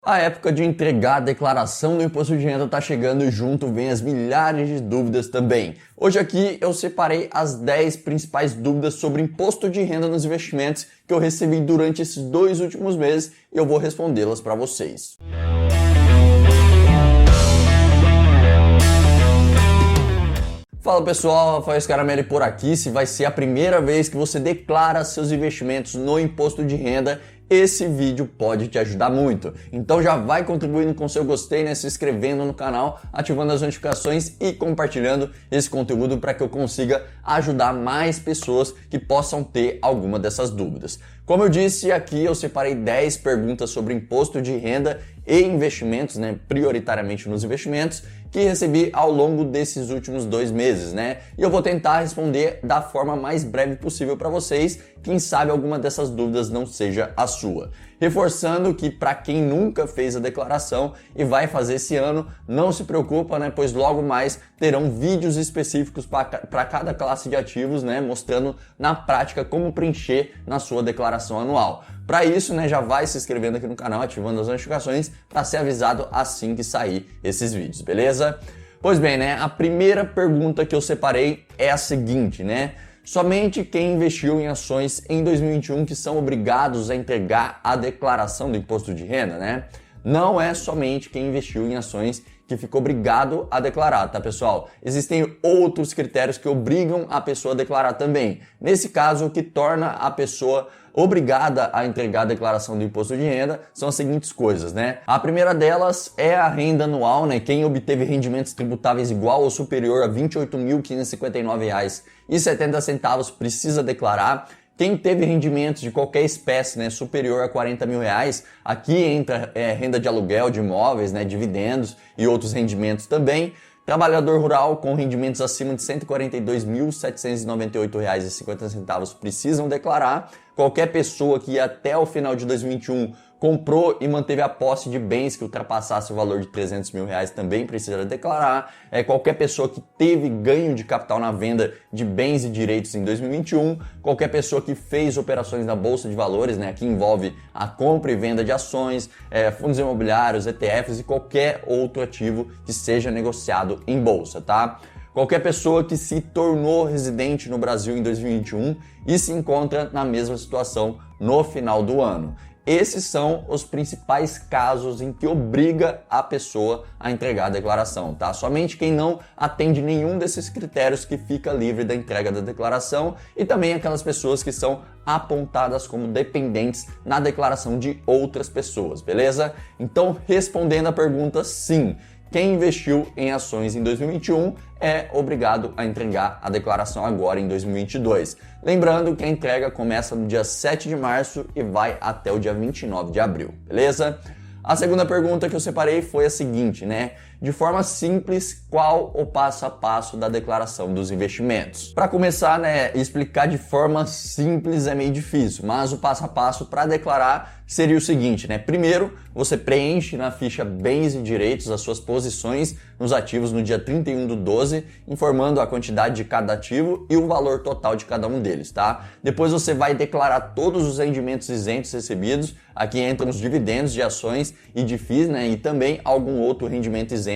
A época de entregar a declaração do imposto de renda está chegando e junto vem as milhares de dúvidas também. Hoje aqui eu separei as 10 principais dúvidas sobre imposto de renda nos investimentos que eu recebi durante esses 2 últimos meses e eu vou respondê-las para vocês. Fala pessoal, Rafael Scaramelli por aqui. Se vai ser a primeira vez que você declara seus investimentos no imposto de renda, esse vídeo pode te ajudar muito. Então já vai contribuindo com seu gostei, né? Se inscrevendo no canal, ativando as notificações e compartilhando esse conteúdo para que eu consiga ajudar mais pessoas que possam ter alguma dessas dúvidas. Como eu disse, aqui eu separei 10 perguntas sobre imposto de renda e investimentos, né? Prioritariamente nos investimentos, que recebi ao longo desses últimos 2 meses, né? E eu vou tentar responder da forma mais breve possível para vocês. Quem sabe alguma dessas dúvidas não seja a sua. Reforçando que para quem nunca fez a declaração e vai fazer esse ano, não se preocupa, né? Pois logo mais terão vídeos específicos para cada classe de ativos, né? Mostrando na prática como preencher na sua declaração anual. Para isso, né, já vai se inscrevendo aqui no canal, ativando as notificações para ser avisado assim que sair esses vídeos, beleza? Pois bem, né, a primeira pergunta que eu separei é a seguinte, né? Somente quem investiu em ações em 2021 que são obrigados a entregar a declaração do imposto de renda, né? Não é somente quem investiu em ações que ficou obrigado a declarar, tá pessoal? Existem outros critérios que obrigam a pessoa a declarar também. Nesse caso, o que torna a pessoa obrigada a entregar a declaração do imposto de renda são as seguintes coisas, né? A primeira delas é a renda anual, né? Quem obteve rendimentos tributáveis igual ou superior a R$ 28.559,70 precisa declarar. Quem teve rendimentos de qualquer espécie, né, superior a R$40 mil, aqui entra renda de aluguel de imóveis, né, dividendos e outros rendimentos também. Trabalhador rural com rendimentos acima de R$ 142.798,50 precisam declarar. Qualquer pessoa que até o final de 2021 comprou e manteve a posse de bens que ultrapassasse o valor de R$ 300 mil também precisa declarar. Qualquer pessoa que teve ganho de capital na venda de bens e direitos em 2021. Qualquer pessoa que fez operações na Bolsa de Valores, né, que envolve a compra e venda de ações, fundos imobiliários, ETFs e qualquer outro ativo que seja negociado em bolsa, tá? Qualquer pessoa que se tornou residente no Brasil em 2021 e se encontra na mesma situação no final do ano. Esses são os principais casos em que obriga a pessoa a entregar a declaração, tá? Somente quem não atende nenhum desses critérios que fica livre da entrega da declaração e também aquelas pessoas que são apontadas como dependentes na declaração de outras pessoas, beleza? Então, respondendo a pergunta, sim. Quem investiu em ações em 2021 é obrigado a entregar a declaração agora em 2022. Lembrando que a entrega começa no dia 7 de março e vai até o dia 29 de abril, beleza? A segunda pergunta que eu separei foi a seguinte, né? De forma simples, qual o passo a passo da declaração dos investimentos? Para começar, né, explicar de forma simples é meio difícil, mas o passo a passo para declarar seria o seguinte, né? Primeiro, você preenche na ficha Bens e Direitos as suas posições nos ativos no dia 31/12, informando a quantidade de cada ativo e o valor total de cada um deles, tá? Depois você vai declarar todos os rendimentos isentos recebidos, aqui entram os dividendos de ações e de FIIs, né? E também algum outro rendimento isento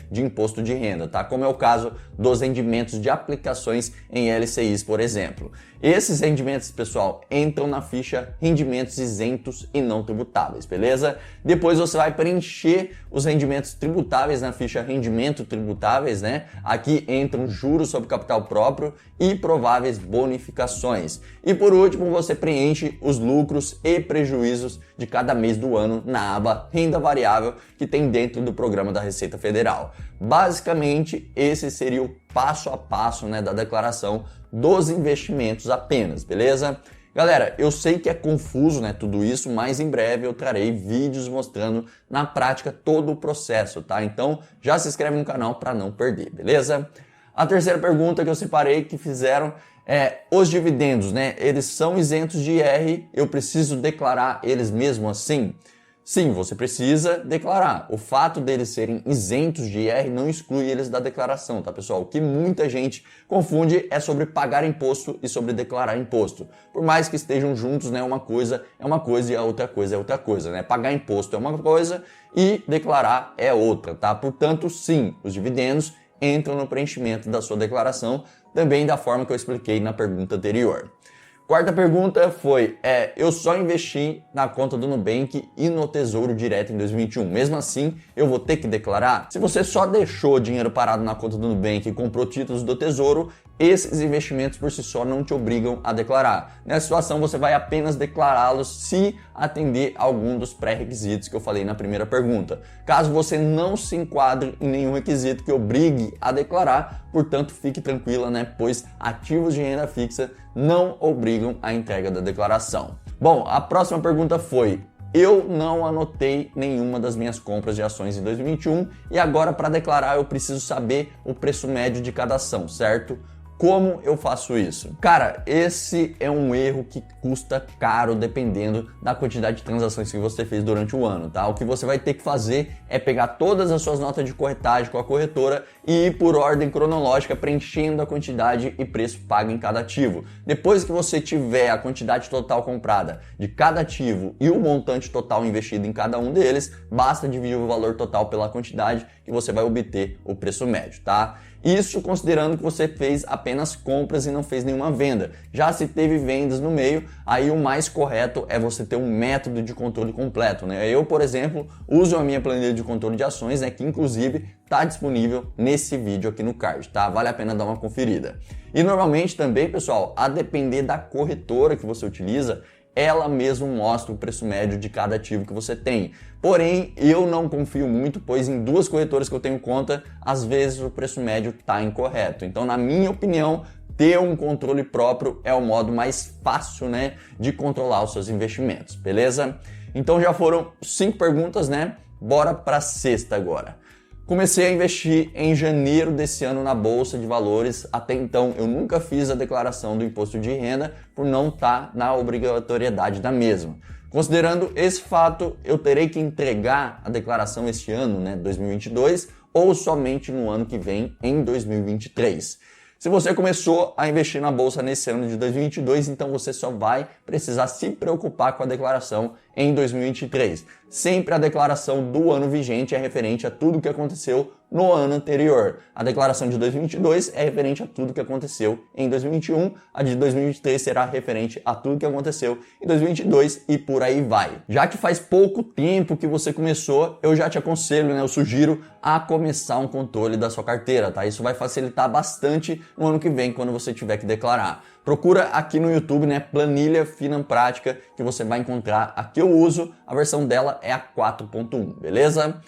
de imposto de renda, tá? Como é o caso dos rendimentos de aplicações em LCIs, por exemplo. Esses rendimentos, pessoal, entram na ficha rendimentos isentos e não tributáveis, beleza? Depois você vai preencher os rendimentos tributáveis na ficha rendimento tributáveis, né? Aqui entram juros sobre capital próprio e prováveis bonificações. E por último, você preenche os lucros e prejuízos de cada mês do ano na aba renda variável que tem dentro do programa da Receita Federal. Basicamente, esse seria o passo a passo, né, da declaração dos investimentos apenas, beleza? Galera, eu sei que é confuso, né, tudo isso, mas em breve eu trarei vídeos mostrando na prática todo o processo, tá? Então já se inscreve no canal para não perder, beleza? A terceira pergunta que eu separei que fizeram é os dividendos, né? Eles são isentos de IR, eu preciso declarar eles mesmo assim? Sim, você precisa declarar. O fato deles serem isentos de IR não exclui eles da declaração, tá, pessoal? O que muita gente confunde é sobre pagar imposto e sobre declarar imposto. Por mais que estejam juntos, né, uma coisa é uma coisa e a outra coisa é outra coisa, né? Pagar imposto é uma coisa e declarar é outra, tá? Portanto, sim, os dividendos entram no preenchimento da sua declaração, também da forma que eu expliquei na pergunta anterior. Quarta pergunta foi, eu só investi na conta do Nubank e no Tesouro Direto em 2021. Mesmo assim, eu vou ter que declarar? Se você só deixou dinheiro parado na conta do Nubank e comprou títulos do Tesouro, esses investimentos por si só não te obrigam a declarar. Nessa situação, você vai apenas declará-los se atender algum dos pré-requisitos que eu falei na primeira pergunta. Caso você não se enquadre em nenhum requisito que obrigue a declarar, portanto, fique tranquila, né? Pois ativos de renda fixa não obrigam a entrega da declaração. Bom, a próxima pergunta foi: eu não anotei nenhuma das minhas compras de ações em 2021 e agora para declarar eu preciso saber o preço médio de cada ação, certo? Como eu faço isso? Cara, esse é um erro que custa caro dependendo da quantidade de transações que você fez durante o ano, tá? O que você vai ter que fazer é pegar todas as suas notas de corretagem com a corretora e ir por ordem cronológica preenchendo a quantidade e preço pago em cada ativo. Depois que você tiver a quantidade total comprada de cada ativo e o montante total investido em cada um deles, basta dividir o valor total pela quantidade que você vai obter o preço médio, tá? Isso considerando que você fez apenas compras e não fez nenhuma venda. Já se teve vendas no meio, aí o mais correto é você ter um método de controle completo, né? Eu, por exemplo, uso a minha planilha de controle de ações, né, que inclusive está disponível nesse vídeo aqui no card, tá? Vale a pena dar uma conferida. E normalmente também, pessoal, a depender da corretora que você utiliza, ela mesmo mostra o preço médio de cada ativo que você tem. Porém, eu não confio muito, pois em duas corretoras que eu tenho conta, às vezes o preço médio está incorreto. Então, na minha opinião, ter um controle próprio é o modo mais fácil, né, de controlar os seus investimentos, beleza? Então já foram 5 perguntas, né? Bora para a sexta agora. Comecei a investir em janeiro desse ano na Bolsa de Valores. Até então eu nunca fiz a declaração do imposto de renda por não estar na obrigatoriedade da mesma. Considerando esse fato, eu terei que entregar a declaração este ano, né, 2022, ou somente no ano que vem, em 2023. Se você começou a investir na Bolsa nesse ano de 2022, então você só vai precisar se preocupar com a declaração em 2023. Sempre a declaração do ano vigente é referente a tudo o que aconteceu no ano anterior. A declaração de 2022 é referente a tudo que aconteceu em 2021. A de 2023 será referente a tudo que aconteceu em 2022 e por aí vai. Já que faz pouco tempo que você começou, eu já te aconselho, né, eu sugiro a começar um controle da sua carteira, tá? Isso vai facilitar bastante no ano que vem, quando você tiver que declarar. Procura aqui no YouTube, né, Planilha Finanprática, que você vai encontrar a que eu uso. A versão dela é a 4.1, beleza?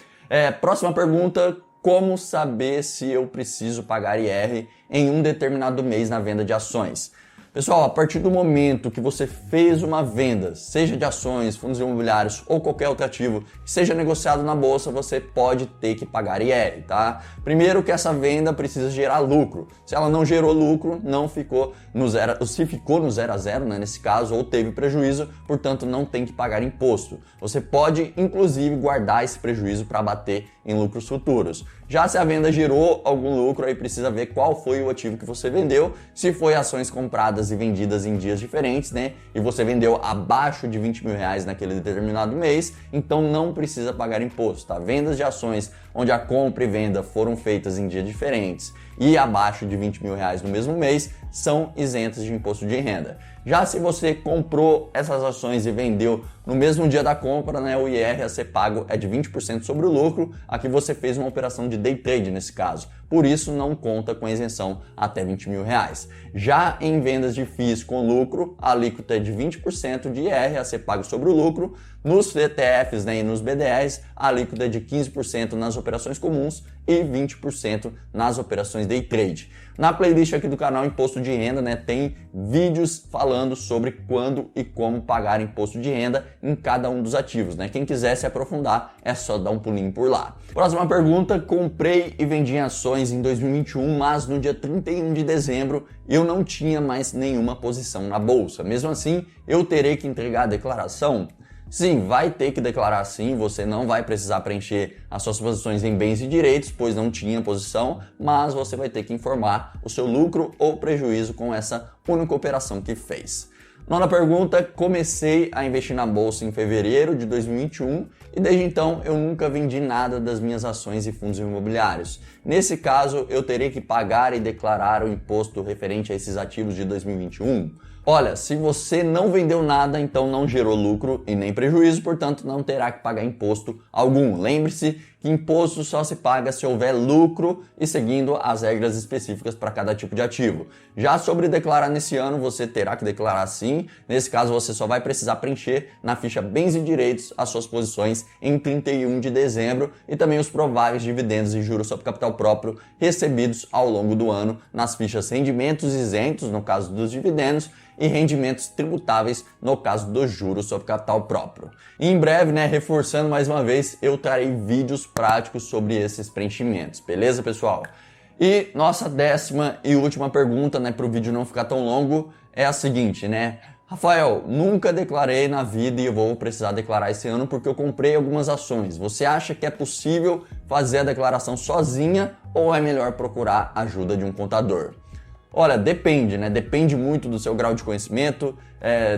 Próxima pergunta: como saber se eu preciso pagar IR em um determinado mês na venda de ações? Pessoal, a partir do momento que você fez uma venda, seja de ações, fundos imobiliários ou qualquer outro ativo que seja negociado na bolsa, você pode ter que pagar IR, tá? Primeiro que essa venda precisa gerar lucro. Se ela não gerou lucro, não ficou no zero, se ficou no 0 a 0, né, nesse caso, ou teve prejuízo, portanto não tem que pagar imposto. Você pode, inclusive, guardar esse prejuízo para bater em lucros futuros. Já se a venda gerou algum lucro, aí precisa ver qual foi o ativo que você vendeu, se foi ações compradas e vendidas em dias diferentes, né? E você vendeu abaixo de 20 mil reais naquele determinado mês, então não precisa pagar imposto, tá? Vendas de ações onde a compra e venda foram feitas em dias diferentes e abaixo de 20 mil reais no mesmo mês são isentas de imposto de renda. Já se você comprou essas ações e vendeu no mesmo dia da compra, né, o IR a ser pago é de 20% sobre o lucro. Aqui você fez uma operação de day trade nesse caso, por isso não conta com isenção até 20 mil reais. Já em vendas de FIIs com lucro, a alíquota é de 20% de IR a ser pago sobre o lucro. Nos ETFs, né, e nos BDRs, a alíquota é de 15% nas operações comuns e 20% nas operações day trade. Na playlist aqui do canal Imposto de Renda, né, tem vídeos falando sobre quando e como pagar imposto de renda em cada um dos ativos, né? Quem quiser se aprofundar é só dar um pulinho por lá. Próxima pergunta: comprei e vendi ações em 2021, mas no dia 31 de dezembro eu não tinha mais nenhuma posição na bolsa. Mesmo assim, eu terei que entregar a declaração? Sim, vai ter que declarar sim, você não vai precisar preencher as suas posições em bens e direitos, pois não tinha posição, mas você vai ter que informar o seu lucro ou prejuízo com essa única operação que fez. Nona pergunta, comecei a investir na bolsa em fevereiro de 2021 e desde então eu nunca vendi nada das minhas ações e fundos imobiliários. Nesse caso, eu terei que pagar e declarar o imposto referente a esses ativos de 2021? Olha, se você não vendeu nada, então não gerou lucro e nem prejuízo, portanto não terá que pagar imposto algum. Lembre-se que imposto só se paga se houver lucro e seguindo as regras específicas para cada tipo de ativo. Já sobre declarar nesse ano, você terá que declarar sim. Nesse caso, você só vai precisar preencher na ficha Bens e Direitos as suas posições em 31 de dezembro e também os prováveis dividendos e juros sobre capital próprio recebidos ao longo do ano nas fichas Rendimentos Isentos, no caso dos dividendos, e rendimentos tributáveis no caso dos juros sobre capital próprio. E em breve, reforçando mais uma vez, eu trarei vídeos práticos sobre esses preenchimentos, beleza, pessoal? E nossa 10ª e última pergunta, para o vídeo não ficar tão longo, é a seguinte, Rafael, nunca declarei na vida e eu vou precisar declarar esse ano porque eu comprei algumas ações. Você acha que é possível fazer a declaração sozinha ou é melhor procurar a ajuda de um contador? Olha, depende, Depende muito do seu grau de conhecimento,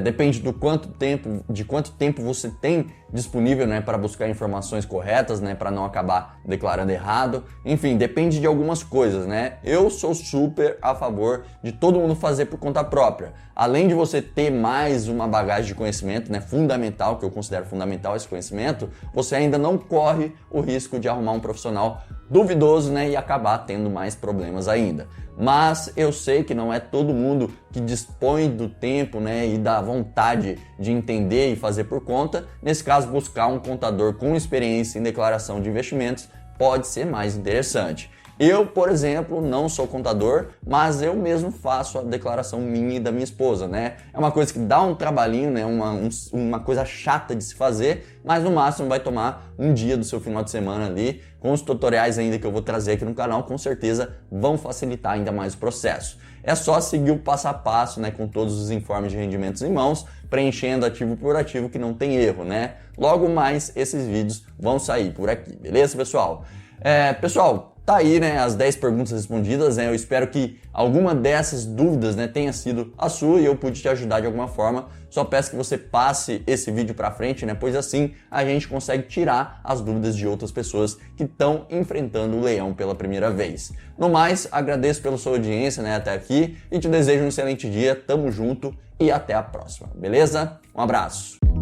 depende de quanto tempo você tem disponível, para buscar informações corretas, para não acabar declarando errado. Enfim, depende de algumas coisas, Eu sou super a favor de todo mundo fazer por conta própria. Além de você ter mais uma bagagem de conhecimento, fundamental, que eu considero fundamental esse conhecimento, você ainda não corre o risco de arrumar um profissional duvidoso, e acabar tendo mais problemas ainda. Mas eu sei que não é todo mundo que dispõe do tempo, e da vontade de entender e fazer por conta. Nesse caso, buscar um contador com experiência em declaração de investimentos pode ser mais interessante. Eu, por exemplo, não sou contador, mas eu mesmo faço a declaração minha e da minha esposa, É uma coisa que dá um trabalhinho, uma coisa chata de se fazer, mas no máximo vai tomar um dia do seu final de semana ali, com os tutoriais ainda que eu vou trazer aqui no canal, com certeza vão facilitar ainda mais o processo. É só seguir o passo a passo, com todos os informes de rendimentos em mãos, preenchendo ativo por ativo que não tem erro, Logo mais esses vídeos vão sair por aqui, beleza, pessoal? Pessoal, tá aí, as 10 perguntas respondidas, Eu espero que alguma dessas dúvidas, tenha sido a sua e eu pude te ajudar de alguma forma. Só peço que você passe esse vídeo para frente, pois assim a gente consegue tirar as dúvidas de outras pessoas que estão enfrentando o leão pela primeira vez. No mais, agradeço pela sua audiência, até aqui e te desejo um excelente dia. Tamo junto e até a próxima, beleza? Um abraço!